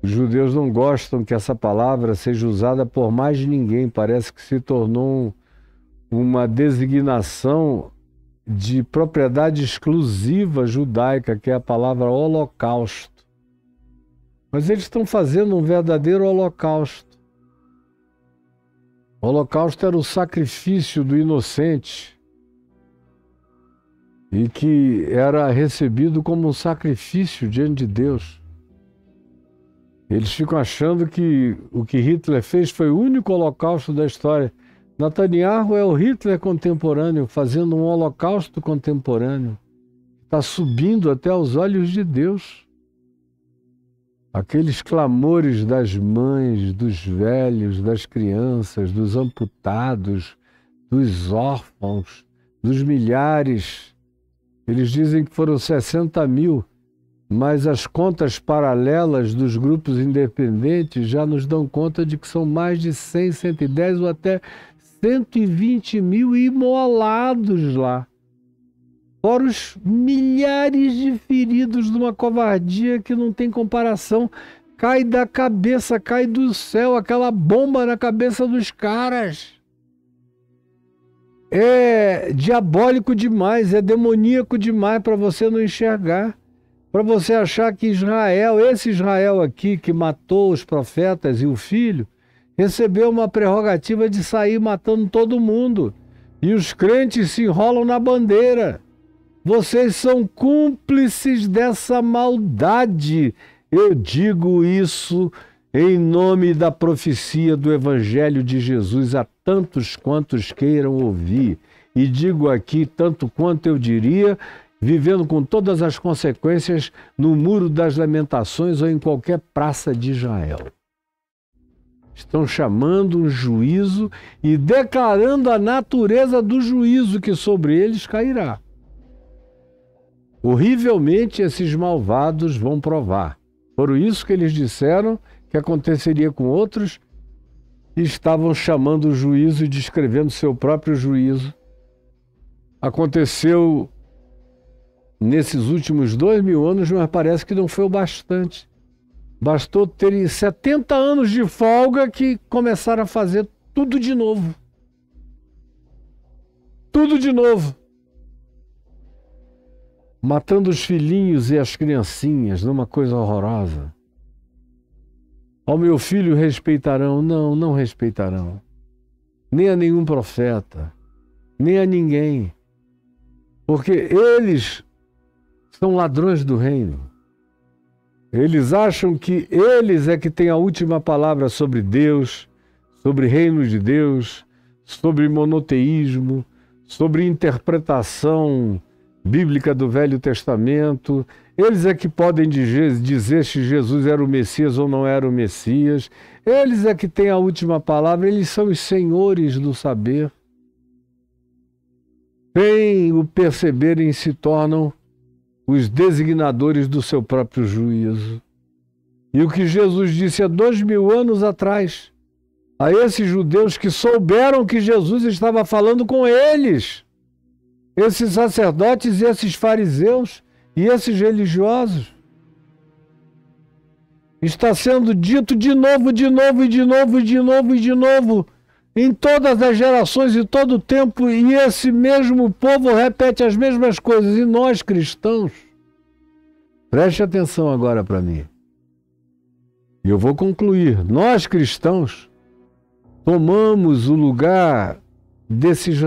os judeus não gostam que essa palavra seja usada por mais ninguém. Parece que se tornou uma designação de propriedade exclusiva judaica, que é a palavra holocausto. Mas eles estão fazendo um verdadeiro holocausto. O holocausto era o sacrifício do inocente e que era recebido como um sacrifício diante de Deus. Eles ficam achando que o que Hitler fez foi o único holocausto da história. Netanyahu é o Hitler contemporâneo, fazendo um holocausto contemporâneo. Está subindo até aos olhos de Deus. Aqueles clamores das mães, dos velhos, das crianças, dos amputados, dos órfãos, dos milhares. Eles dizem que foram 60 mil, mas as contas paralelas dos grupos independentes já nos dão conta de que são mais de 100, 110 ou até 120 mil imolados lá. Fora os milhares de feridos de uma covardia que não tem comparação. Cai da cabeça, cai do céu, aquela bomba na cabeça dos caras. É diabólico demais, é demoníaco demais para você não enxergar. Para você achar que Israel, esse Israel aqui que matou os profetas e o filho, recebeu uma prerrogativa de sair matando todo mundo. E os crentes se enrolam na bandeira. Vocês são cúmplices dessa maldade. Eu digo isso em nome da profecia do Evangelho de Jesus a tantos quantos queiram ouvir. E digo aqui tanto quanto eu diria, vivendo com todas as consequências no Muro das Lamentações ou em qualquer praça de Israel. Estão chamando um juízo e declarando a natureza do juízo que sobre eles cairá. Horrivelmente esses malvados vão provar. Por isso que eles disseram que aconteceria com outros e estavam chamando o juízo e descrevendo seu próprio juízo. Aconteceu nesses últimos 2000 anos, mas parece que não foi o bastante. Bastou terem 70 anos de folga que começaram a fazer tudo de novo. Tudo de novo. Matando os filhinhos e as criancinhas, numa coisa horrorosa. Ao meu filho respeitarão? Não, não respeitarão. Nem a nenhum profeta, nem a ninguém. Porque eles são ladrões do reino. Eles acham que eles é que têm a última palavra sobre Deus, sobre reino de Deus, sobre monoteísmo, sobre interpretação bíblica do Velho Testamento. Eles é que podem dizer se Jesus era o Messias ou não era o Messias. Eles é que têm a última palavra, eles são os senhores do saber. Sem o perceberem, se tornam os designadores do seu próprio juízo. E o que Jesus disse há 2000 anos atrás, a esses judeus que souberam que Jesus estava falando com eles, esses sacerdotes e esses fariseus e esses religiosos, está sendo dito de novo, de novo, e de novo, e de novo, e de novo, em todas as gerações e todo o tempo, e esse mesmo povo repete as mesmas coisas. E nós, cristãos, preste atenção agora para mim. E eu vou concluir. Nós, cristãos, tomamos o lugar desses